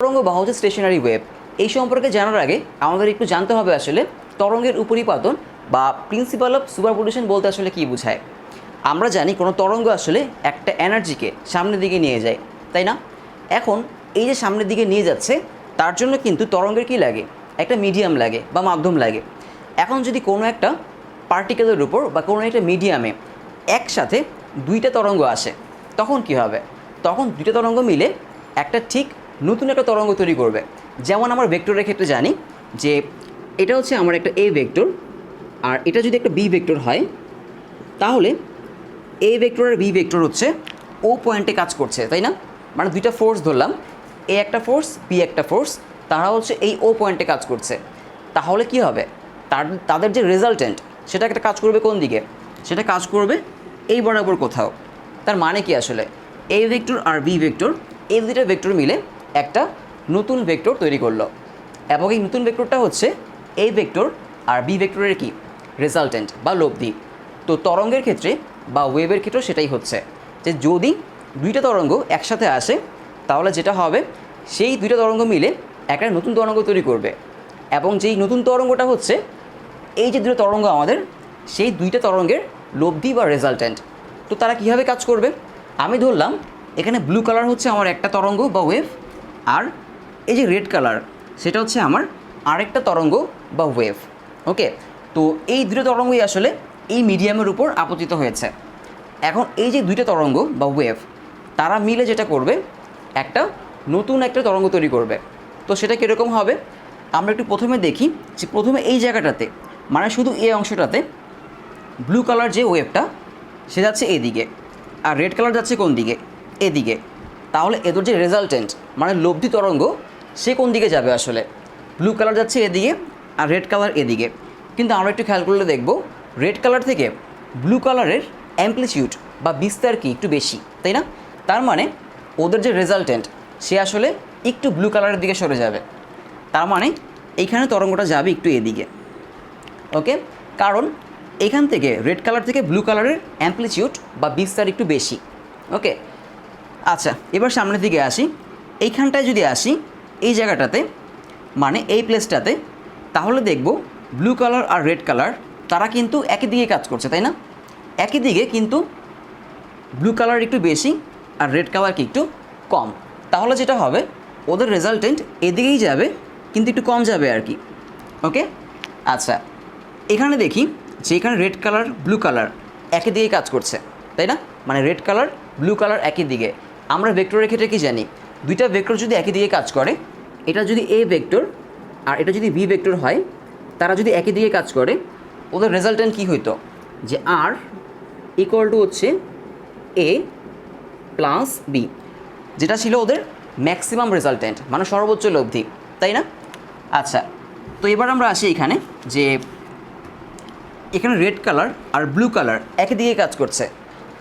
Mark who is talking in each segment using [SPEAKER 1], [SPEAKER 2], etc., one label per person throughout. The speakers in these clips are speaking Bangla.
[SPEAKER 1] তরঙ্গ বা হচ্ছে স্টেশনারি ওয়েভ, এই সম্পর্কে জানার আগে আমাদের একটু জানতে হবে আসলে তরঙ্গের উপরিপাতন বা প্রিন্সিপাল অফ সুপারপোজিশন বলতে আসলে কী বোঝায়। আমরা জানি কোনো তরঙ্গ আসলে একটা এনার্জিকে সামনের দিকে নিয়ে যায়, তাই না? এখন এই যে সামনের দিকে নিয়ে যাচ্ছে, তার জন্য কিন্তু তরঙ্গের কী লাগে, একটা মিডিয়াম লাগে বা মাধ্যম লাগে। এখন যদি কোনো একটা পার্টিকেলের উপর বা কোনো একটা মিডিয়ামে একসাথে দুইটা তরঙ্গ আসে, তখন কি হবে? তখন দুইটা তরঙ্গ মিলে একটা ঠিক নতুন একটা তরঙ্গ তৈরি করবে। যেমন আমরা ভেক্টরের ক্ষেত্রে জানি যে এটা হচ্ছে আমার একটা এ ভেক্টর, আর এটা যদি একটা বি ভেক্টর হয়, তাহলে এ ভেক্টর আর বি ভেক্টর হচ্ছে ও পয়েন্টে কাজ করছে, তাই না? মানে দুইটা ফোর্স ধরলাম, এ একটা ফোর্স, বি একটা ফোর্স, তারা হচ্ছে এই ও পয়েন্টে কাজ করছে। তাহলে কি হবে? তাদের যে রেজাল্টেন্ট সেটা একটা কাজ করবে কোন দিকে? সেটা কাজ করবে এই বরাবর কোথাও। তার মানে কি আসলে এ ভেক্টর আর বি ভেক্টর, এই দুইটা ভেক্টর মিলে একটা নতুন ভেক্টর তৈরি করলো, এবং এই নতুন ভেক্টরটা হচ্ছে এ ভেক্টর আর বি ভেক্টরের কি রেজাল্টেন্ট বা লব্ধি। তো তরঙ্গের ক্ষেত্রে বা ওয়েভের ক্ষেত্রেও সেটাই হচ্ছে, যে যদি দুইটা তরঙ্গ একসাথে আসে, তাহলে যেটা হবে সেই দুইটা তরঙ্গ মিলে একটা নতুন তরঙ্গ তৈরি করবে, এবং যেই নতুন তরঙ্গটা হচ্ছে এই যে দুটো তরঙ্গ আমাদের, সেই দুইটা তরঙ্গের লব্ধি বা রেজাল্টেন্ট। তো তারা কীভাবে কাজ করবে? আমি ধরলাম এখানে ব্লু কালার হচ্ছে আমার একটা তরঙ্গ বা ওয়েভ, আর এই যে রেড কালার সেটা হচ্ছে আমার আরেকটা তরঙ্গ বা ওয়েভ। ওকে, তো এই দুটো তরঙ্গই আসলে এই মিডিয়ামের উপর আপতিত হয়েছে। এখন এই যে দুইটা তরঙ্গ বা ওয়েভ, তারা মিলে যেটা করবে, একটা নতুন একটা তরঙ্গ তৈরি করবে। তো সেটা কীরকম হবে? আমরা একটু প্রথমে দেখি যে প্রথমে এই জায়গাটাতে, মানে শুধু এই অংশটাতে ব্লু কালার যে ওয়েভটা সে যাচ্ছে এদিকে, আর রেড কালার যাচ্ছে কোন দিকে? এদিকে। তাহলে এদের যে রেজাল্টেন্ট মানে লব্ধি তরঙ্গ, সে কোন দিকে যাবে আসলে? ব্লু কালার যাচ্ছে এদিকে আর রেড কালার এদিকে। কিন্তু আমরা একটু খেয়াল করলে দেখব রেড কালার থেকে ব্লু কালারের অ্যাম্প্লিটিউড বা বিস্তার কি একটু বেশি, তাই না? তার মানে ওদের যে রেজাল্টেন্ট সে আসলে একটু ব্লু কালারের দিকে সরে যাবে। তার মানে এইখানে তরঙ্গটা যাবে একটু এদিকে। ওকে, কারণ এখান থেকে রেড কালার থেকে ব্লু কালারের অ্যাম্প্লিটিউড বা বিস্তার একটু বেশি। ওকে, আচ্ছা, এবার সামনের দিকে আসি। এইখানটায় যদি আসি, এই জায়গাটাতে মানে এই প্লেসটাতে, তাহলে দেখব ব্লু কালার আর রেড কালার তারা কিন্তু একই দিকে কাজ করছে, তাই না? একই দিকে, কিন্তু ব্লু কালার একটু বেশি আর রেড কালার কি একটু কম। তাহলে যেটা হবে ওদের রেজাল্টেন্ট এদিকেই যাবে, কিন্তু একটু কম যাবে আর কি। ওকে, আচ্ছা, এখানে দেখি যে এখানে রেড কালার ব্লু কালার একই দিকে কাজ করছে, তাই না? মানে রেড কালার ব্লু কালার একই দিকে। আমরা ভেক্টরের ক্ষেত্রে কি জানি? দুইটা ভেক্টর যদি একই দিকে কাজ করে, এটা যদি এ ভেক্টর আর এটা যদি বি ভেক্টর হয়, তারা যদি একই দিকে কাজ করে, ওদের রেজাল্টেন্ট কী হইতো? যে আর ইকুয়াল টু হচ্ছে এ প্লাস বি, যেটা ছিল ওদের ম্যাক্সিমাম রেজাল্টেন্ট মানে সর্বোচ্চ লব্ধি, তাই না? আচ্ছা, তো এবার আমরা আসি এখানে যে এখানে রেড কালার আর ব্লু কালার একই দিকে কাজ করছে।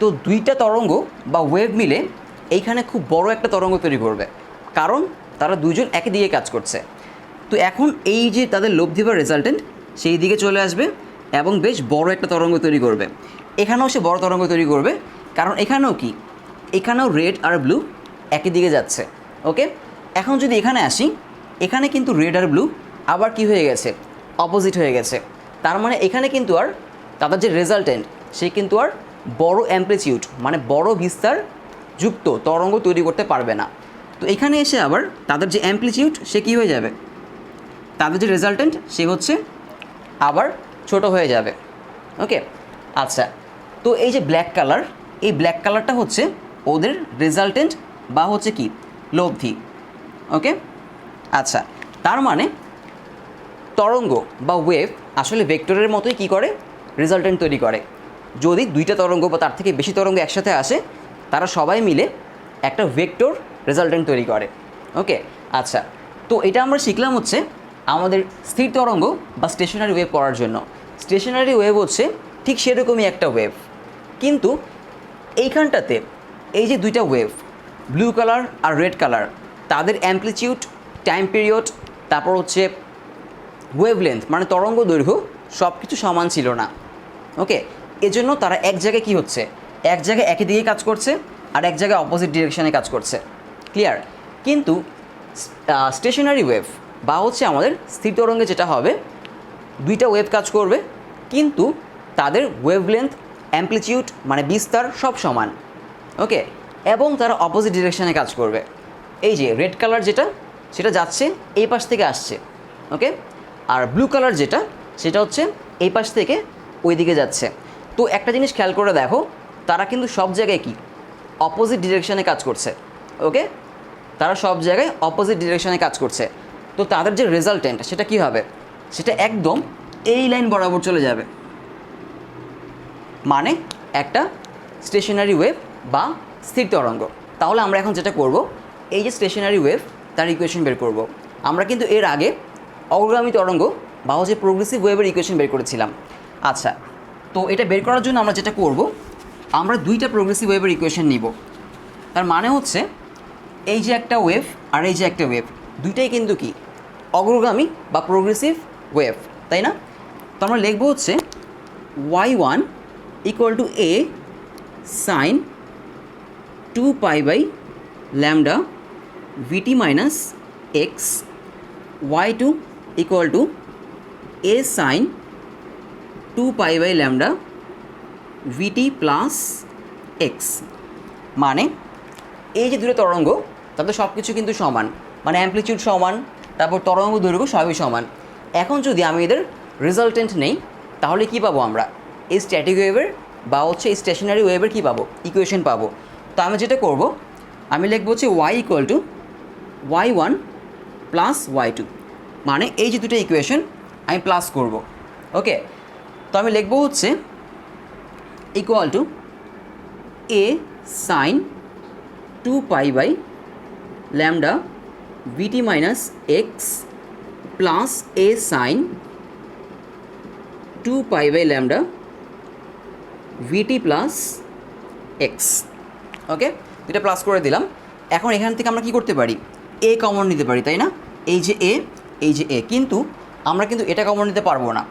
[SPEAKER 1] তো দুইটা তরঙ্গ বা ওয়েভ মিলে এইখানে খুব বড় একটা তরঙ্গ তৈরি করবে, কারণ তারা দুজন একই দিকে কাজ করছে। তো এখন এই যে তাদের লব্ধি বা রেজাল্টেন্ট সেই দিকে চলে আসবে এবং বেশ বড় একটা তরঙ্গ তৈরি করবে। এখানেও সে বড় তরঙ্গ তৈরি করবে, কারণ এখানেও কি, এখানেও রেড আর ব্লু একই দিকে যাচ্ছে। ওকে, এখন যদি এখানে আসি, এখানে কিন্তু রেড আর ব্লু আবার কি হয়ে গেছে? অপোজিট হয়ে গেছে। তার মানে এখানে কিন্তু আর তাদের যে রেজাল্টেন্ট সে কিন্তু আর বড় অ্যাম্প্লিটিউড মানে বড় বিস্তার যুক্ত তরঙ্গ তৈরি করতে পারবে না। তো এখানে এসে আবার তাদের যে অ্যাম্প্লিটিউড সে কী হয়ে যাবে? তাদের যে রেজাল্টেন্ট সে হচ্ছে আবার ছোট হয়ে যাবে। ওকে, আচ্ছা, তো এই যে ব্ল্যাক কালার, এই ব্ল্যাক কালারটা হচ্ছে ওদের রেজাল্টেন্ট বা হচ্ছে কি লব্ধি। ওকে, আচ্ছা, তার মানে তরঙ্গ বা ওয়েভ আসলে ভেক্টরের মতোই কী করে? রেজাল্টেন্ট তৈরি করে। যদি দুইটা তরঙ্গ বা তার থেকে বেশি তরঙ্গ একসাথে আসে, তারা সবাই মিলে একটা ভেক্টর রেজাল্টেন্ট তৈরি করে। ওকে, আচ্ছা, তো এটা আমরা শিখলাম হচ্ছে আমাদের স্থির তরঙ্গ বা স্টেশনারি ওয়েভ পড়ার জন্য। স্টেশনারি ওয়েভ হচ্ছে ঠিক সেরকমই একটা ওয়েভ, কিন্তু এইখানটাতে এই যে দুইটা ওয়েভ ব্লু কালার আর রেড কালার, তাদের অ্যাম্প্লিটিউড, টাইম পিরিয়ড, তারপর হচ্ছে ওয়েভলেন্থ মানে তরঙ্গ দৈর্ঘ্য সব কিছু সমান ছিল না। ওকে, এজন্য তারা এক জায়গায় কী হচ্ছে, এক জায়গায় একই দিকে কাজ করছে আর এক জায়গায় অপোজিট ডিরেকশানে কাজ করছে। ক্লিয়ার? কিন্তু স্টেশনারি ওয়েভ বা হচ্ছে আমাদের স্থির তরঙ্গে যেটা হবে, দুইটা ওয়েভ কাজ করবে কিন্তু তাদের ওয়েভলেন্থ, অ্যাম্প্লিটিউড মানে বিস্তার সব সমান। ওকে, এবং তারা অপোজিট ডিরেকশানে কাজ করবে। এই যে রেড কালার যেটা, সেটা যাচ্ছে এই পাশ থেকে আসছে। ওকে, আর ব্লু কালার যেটা, সেটা হচ্ছে এই পাশ থেকে ওই দিকে যাচ্ছে। তো একটা জিনিস খেয়াল করে দেখো, তারা কিন্তু সব জায়গায় কি অপোজিট ডিরেকশানে কাজ করছে। ওকে, তারা সব জায়গায় অপোজিট ডিরেকশানে কাজ করছে। তো তাদের যে রেজাল্টেন্ট সেটা কি হবে, সেটা একদম এই লাইন বরাবর চলে যাবে, মানে একটা স্টেশনারি ওয়েভ বা স্থির তরঙ্গ। তাহলে আমরা এখন যেটা করব, এই যে স্টেশনারি ওয়েভ তার ইকুয়েশন বের করব। আমরা কিন্তু এর আগে অগ্রগামী তরঙ্গ বা হচ্ছে প্রোগ্রেসিভ ওয়েভের ইকুয়েশন বের করেছিলাম। আচ্ছা, তো এটা বের করার জন্য আমরা যেটা করব, আমরা দুইটা প্রোগ্রেসিভ ওয়েভের ইকুয়েশন নিব। তার মানে হচ্ছে এই যে একটা ওয়েভ আর এই যে একটা ওয়েভ, দুইটাই কিন্তু কি অগ্রগামী বা প্রোগ্রেসিভ ওয়েভ, তাই না? তো আমরা লিখব হচ্ছে y1 equal to a sine 2π/λ vt minus X, y2 equal to a sine 2π/λ vt plus X. মানে এই যে দুটো তরঙ্গ, তাদের সব কিছু কিন্তু সমান, মানে অ্যাম্প্লিটিউড সমান, তারপর তরঙ্গ দৈর্ঘ্য সবই সমান। এখন যদি আমি এদের রেজাল্টেন্ট নেই, তাহলে কি পাবো আমরা? এই স্ট্যাটিক ওয়েভের বা হচ্ছে এই স্টেশনারি ওয়েভের কী পাবো? ইকুয়েশন পাবো। তো আমি যেটা করব, আমি লিখবো হচ্ছে y equal two y1 plus y2, মানে এই যে দুটো ইকুয়েশন আমি প্লাস করব। ওকে, তো আমি লিখবো হচ্ছে equal to a sine 2π/λ vt minus x plus a sine 2π/λ vt plus x. Okay, এটা প্লাস করে দিলাম। এখন এখান থেকে আমরা কি করতে পারি? এ কমন নিতে পারি, তাই না? এই যে এ, এই যে এ, কিন্তু আমরা কিন্তু এটা কমন নিতে পারবো না,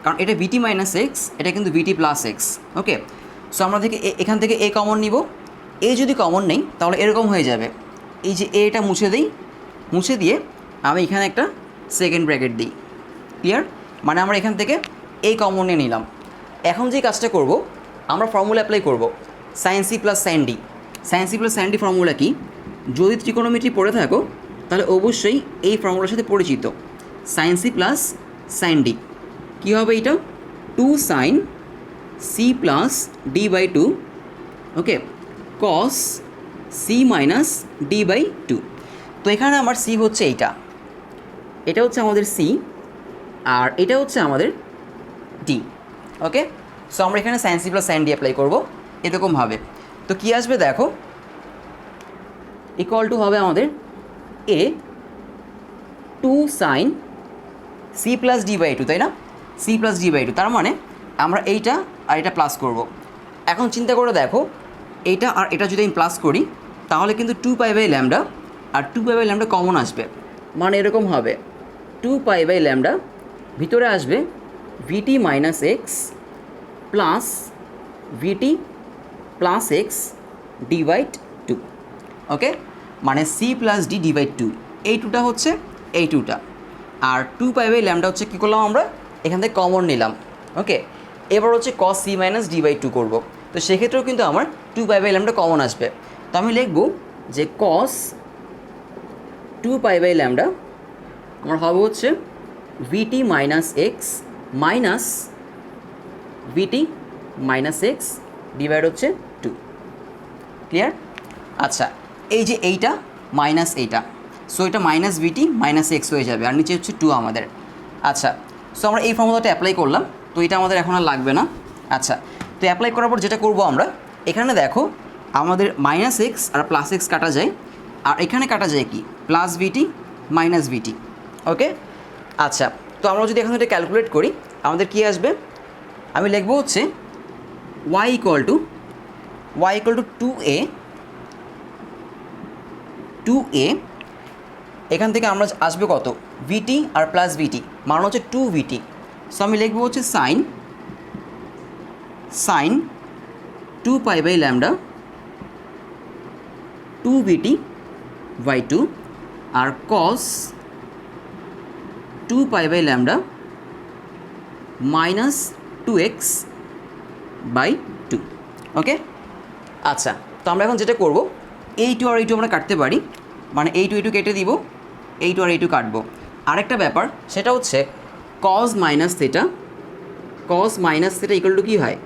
[SPEAKER 1] কারণ এটা vt মাইনাস এক্স, এটা কিন্তু vt প্লাস এক্স। ওকে, সো আমরা এখান থেকে এ কমন নিব। এ যদি কমন নেই তাহলে এরকম হয়ে যাবে, এই যে এটা মুছে দিই, মুছে দিয়ে আমি এখানে একটা সেকেন্ড ব্র্যাকেট দিই। ক্লিয়ার? মানে আমরা এখান থেকে এই কমন নিয়ে নিলাম। এখন যে কাজটা করব, আমরা ফর্মুলা অ্যাপ্লাই করব, sine C plus sine D. Sine C plus sine D formula কি? যদি ত্রিকোণমিতি পড়ে থাকো তাহলে অবশ্যই এই ফর্মুলার সাথে পরিচিত। Sine C plus sine D কী হবে? এটা 2 sine C plus D by 2, okay, cos C minus D by 2। তো এখানে আমার সি হচ্ছে এইটা, এটা হচ্ছে আমাদের সি, আর এটা হচ্ছে আমাদের ডি। ওকে, সো আমরা এখানে sine C plus sine D apply করবো এরকমভাবে। তো কী আসবে দেখো, ইকুয়াল টু হবে আমাদের A 2 sine C plus D by 2, তাই না? সি প্লাস ডি বাই 2, তার মানে আমরা এইটা আর এটা প্লাস করব। এখন চিন্তা করে দেখো, এইটা আর এটা যদি আমি প্লাস করি তাহলে কিন্তু 2π/λ আর 2π/λ কমন আসবে, মানে এরকম হবে 2π/λ, ভিতরে আসবে vt minus x plus vt plus x divide 2। ওকে, মানে সি প্লাস ডি ডিভাইড 2, এই 2টা হচ্ছে এই 2টা, আর 2π/λ হচ্ছে কী করলাম আমরা? এখান থেকে কমন নিলাম। ওকে, এবার হচ্ছে cos c minus D by 2 করবো। তো সেক্ষেত্রেও কিন্তু আমার 2π/λ কমন আসবে। তো আমি লিখব যে cos 2π/λ আমার হবে হচ্ছে vt minus x minus vt minus x divide হচ্ছে 2। ক্লিয়ার? আচ্ছা, এই যে এইটা মাইনাস এইটা, সো এটা মাইনাস ভিটি মাইনাস এক্স হয়ে যাবে, আর নিচে হচ্ছে 2 আমাদের। আচ্ছা, সো আমরা এই ফর্মুলাটা অ্যাপ্লাই করলাম, তো এটা আমাদের এখন আর লাগবে না। আচ্ছা, তো অ্যাপ্লাই করার পর যেটা করব আমরা, এখানে দেখো আমাদের মাইনাস এক্স আর প্লাস এক্স কাটা যায়, আর এখানে কাটা যায় কি? প্লাস ভিটি মাইনাস ভিটি। ওকে, আচ্ছা, তো আমরা যদি এখন এটা ক্যালকুলেট করি আমাদের কি আসবে? আমি লিখবো হচ্ছে y ইকুয়াল টু 2a, এখান থেকে আমরা আসবে কত? ভিটি আর প্লাস ভিটি, মান হচ্ছে 2vt। সো আমি লিখবো হচ্ছে সাইন 2π/λ 2vt/2 আর cos 2 pi by lambda minus 2x by 2। Okay, আচ্ছা, তো আমরা এখন যেটা করব, এই টু আর এই টু আমরা কাটতে পারি, মানে এই টু কেটে দিব, এই টু আর এই টু কাটবো। আরেকটা ব্যাপার সেটা হচ্ছে cos minus theta equal to কী হয়,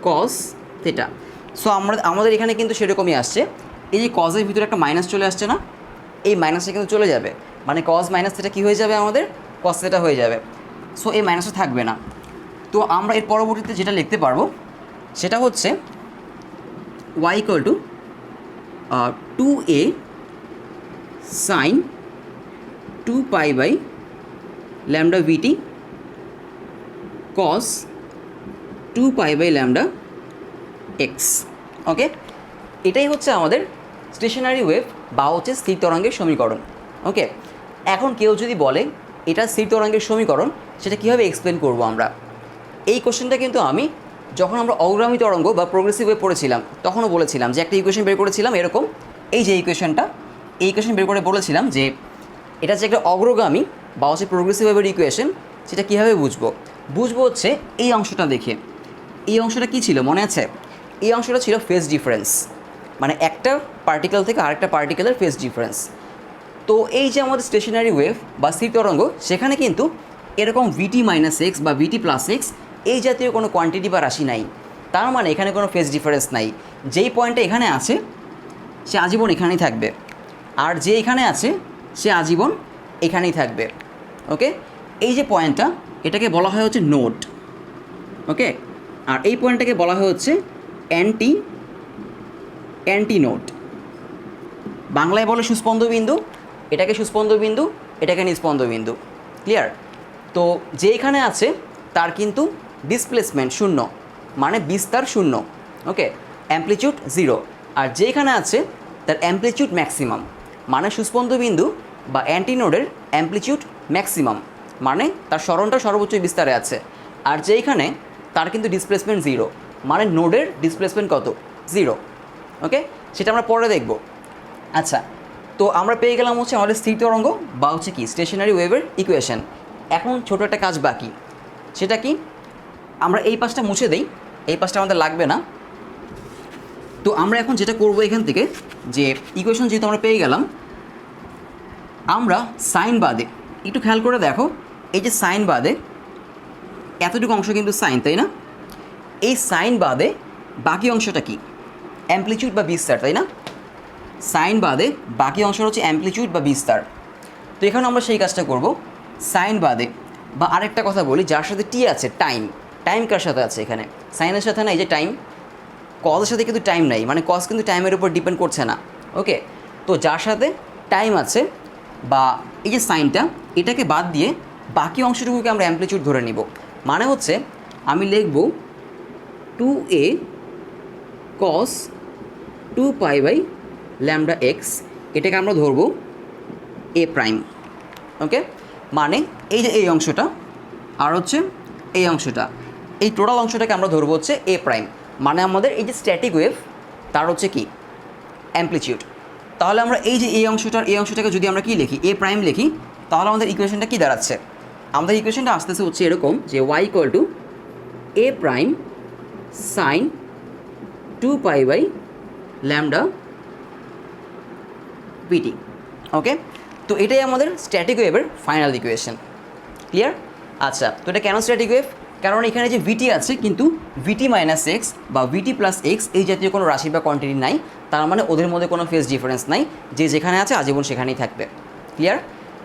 [SPEAKER 1] কস থেটা। সো আমাদের এখানে কিন্তু সেরকমই আসছে, এই যে কজের ভিতরে একটা মাইনাস চলে আসছে না, এই মাইনাসটা কিন্তু চলে যাবে, মানে কস মাইনাস থেটা কী হয়ে যাবে আমাদের, কস থেটা হয়ে যাবে। সো এই মাইনাসটা থাকবে না। তো আমরা এর পরবর্তীতে যেটা লিখতে পারবো সেটা হচ্ছে y equal to 2a sine 2 pi by lambda VT cos 2 pi by lambda x. Okay, এটাই হচ্ছে আমাদের স্টেশনারি ওয়েভ বা হচ্ছে স্থির তরঙ্গের সমীকরণ। ওকে, এখন কেউ যদি বলে এটা স্থির তরঙ্গের সমীকরণ, সেটা কীভাবে এক্সপ্লেন করব আমরা, এই কোশ্চেনটা কিন্তু আমি যখন আমরা অগ্রগামী তরঙ্গ বা প্রোগ্রেসিভ ওয়েভ পড়েছিলাম তখনও বলেছিলাম যে একটা ইকুয়েশন বের করেছিলাম এরকম, এই যে ইকুয়েশনটা, এই ইকুয়েশন বের করে বলেছিলাম যে এটা যে একটা অগ্রগামী বা হচ্ছে প্রোগ্রেসিভ ওয়েভের ইকুয়েশন, সেটা কীভাবে বুঝবো হচ্ছে এই অংশটা দেখে। এই অংশটা কী ছিল মনে আছে, এই অংশটা ছিল ফেজ ডিফারেন্স, মানে একটা পার্টিকেল থেকে আরেকটা পার্টিকেলের ফেজ ডিফারেন্স। তো এই যে আমাদের স্টেশনারি ওয়েভ বা স্থির তরঙ্গ, সেখানে কিন্তু এরকম ভিটি মাইনাস এক্স বা ভিটি প্লাস এক্স এই জাতীয় কোনো কোয়ান্টিটি বা রাশি নাই, তার মানে এখানে কোনো ফেজ ডিফারেন্স নাই। যেই পয়েন্টটা এখানে আছে সে আজীবন এখানেই থাকবে, আর যে এখানে আছে সে আজীবন এখানেই থাকবে। ওকে, এই যে পয়েন্টটা, এটাকে বলা হয় হচ্ছে নোড। ওকে, আর এই পয়েন্টটাকে বলা হয় হচ্ছে অ্যান্টি নোড, বাংলায় বলে সুস্পন্দ বিন্দু, এটাকে সুস্পন্দ বিন্দু, এটাকে নিস্পন্দ বিন্দু। ক্লিয়ার? তো যে এখানে আছে তার কিন্তু ডিসপ্লেসমেন্ট শূন্য, মানে বিস্তার শূন্য। ওকে, অ্যামপ্লিচিউড জিরো। আর যেখানে আছে তার অ্যামপ্লিচিউড ম্যাক্সিমাম, মানে সুস্পন্দ বিন্দু বা অ্যান্টিনোডের অ্যামপ্লিচিউড ম্যাক্সিমাম, মানে তার সরণটা সর্বোচ্চ বিস্তারে আছে। আর যেখানে তার কিন্তু ডিসপ্লেসমেন্ট জিরো, মানে নোডের ডিসপ্লেসমেন্ট কত, জিরো। ওকে, সেটা আমরা পরে দেখব। আচ্ছা, তো আমরা পেয়ে গেলাম হচ্ছে আমাদের স্থির তরঙ্গ বা হচ্ছে কি স্টেশনারি ওয়েভের ইকুয়েশন। এখন ছোটো একটা কাজ বাকি, সেটা কি, আমরা এই পাশটা মুছে দেই, এই পাশটা আমাদের লাগবে না। তো আমরা এখন যেটা করব এখান থেকে, যে ইকুয়েশন যেহেতু আমরা পেয়ে গেলাম, আমরা সাইন বাদে একটু খেয়াল করে দেখো, এই যে সাইন বাদে এতটুকু অংশ কিন্তু সাইন, তাই না? এই সাইন বাদে বাকি অংশটা কি, অ্যামপ্লিচিউড বা বিস্তার, তাই না? সাইন বাদে বাকি অংশটা হচ্ছে অ্যামপ্লিচিউড বা বিস্তার। তো এখানে আমরা সেই কাজটা করব, সাইন বাদে। বা আরেকটা কথা বলি, যার সাথে টি আছে, টাইম কার সাথে আছে এখানে, সাইনের সাথে না, এই যে টাইম, কজের সাথে কিন্তু টাইম নাই, মানে কজ কিন্তু টাইমের উপর ডিপেন্ড করছে না। ওকে, তো যার সাথে টাইম আছে বা এই যে সাইনটা, এটাকে বাদ দিয়ে বাকি অংশটুকুকে আমরা অ্যামপ্লিচিউড ধরে নিব। মানে হচ্ছে আমি লিখব 2a cos 2 pi by lambda x, এটাকে আমরা ধরবো এ প্রাইম। ওকে, মানে এই যে এই অংশটা আর হচ্ছে এই অংশটা, এই টোটাল অংশটাকে আমরা ধরবো হচ্ছে এ প্রাইম, মানে আমাদের এই যে স্ট্যাটিক ওয়েভ তার হচ্ছে কি অ্যামপ্লিচিউড। তাহলে আমরা এই যে এই অংশটাকে যদি আমরা কি লিখি, এ প্রাইম লিখি, তাহলে আমাদের ইকুয়েশনটা কি দাঁড়াচ্ছে, আমাদের ইকুয়েশনটা আস্তে আস্তে হচ্ছে এরকম যে y equal to A prime sine 2 pi by lambda VT. Okay, তো এটাই আমাদের স্ট্যাটিক ওয়েভের ফাইনাল ইকুয়েশন। ক্লিয়ার? আচ্ছা, তো এটা কেন স্ট্যাটিক ওয়েভ, কারণ এখানে যে ভিটি আছে কিন্তু ভিটি মাইনাস এক্স বা ভিটি প্লাস এক্স এই জাতীয় কোনো রাশি বা কোয়ান্টিটি নাই, তার মানে ওদের মধ্যে কোনো ফেজ ডিফারেন্স নাই, যে যেখানে আছে আজীবন সেখানেই থাকবে। ক্লিয়ার?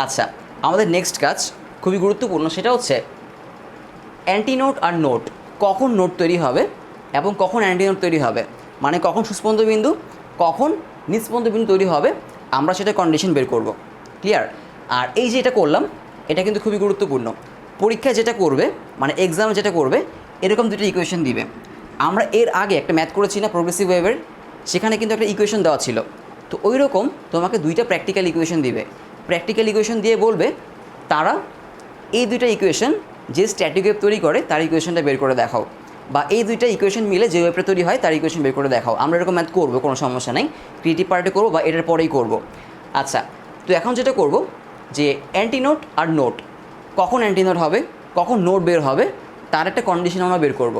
[SPEAKER 1] আচ্ছা, আমাদের নেক্সট কাজ খুবই গুরুত্বপূর্ণ, সেটা হচ্ছে অ্যান্টিনোড আর নোড, কখন নোড তৈরি হবে এবং কখন অ্যান্টিনোড তৈরি হবে, মানে কখন সুস্পন্দ বিন্দু কখন নিস্পন্দ বিন্দু তৈরি হবে, আমরা সেটা কন্ডিশন বের করব। ক্লিয়ার? আর এই যে এটা করলাম, এটা কিন্তু খুবই গুরুত্বপূর্ণ। পরীক্ষায় যেটা করবে, মানে এক্সামে যেটা করবে, এরকম দুটো ইকুয়েশন দিবে। আমরা এর আগে একটা ম্যাথ করেছি না প্রোগ্রেসিভ ওয়েভের, সেখানে কিন্তু একটা ইকুয়েশন দেওয়া ছিল। তো ওই রকম তোমাকে দুইটা প্র্যাকটিক্যাল ইকুয়েশন দিবে, প্র্যাকটিক্যাল ইকুয়েশন দিয়ে বলবে তারা এই দুইটা ইকুয়েশন যে স্ট্যাটিক ওয়েভ তৈরি করে তার ইকুয়েশনটা বের করে দেখাও, বা এই দুইটা ইকুয়েশন মিলে যে ওয়েভটা তৈরি হয় তার ইকুয়েশন বের করে দেখাও। আমরা এরকম ম্যাথ করবো, কোনো সমস্যা নেই, ক্রিয়েটিভ পার্টে করবো বা এটার পরেই করবো। আচ্ছা, তো এখন যেটা করব যে অ্যান্টিনোট আর নোট, কখন অ্যান্টিনোট হবে কখন নোট বের হবে তার একটা কন্ডিশন আমরা বের করব।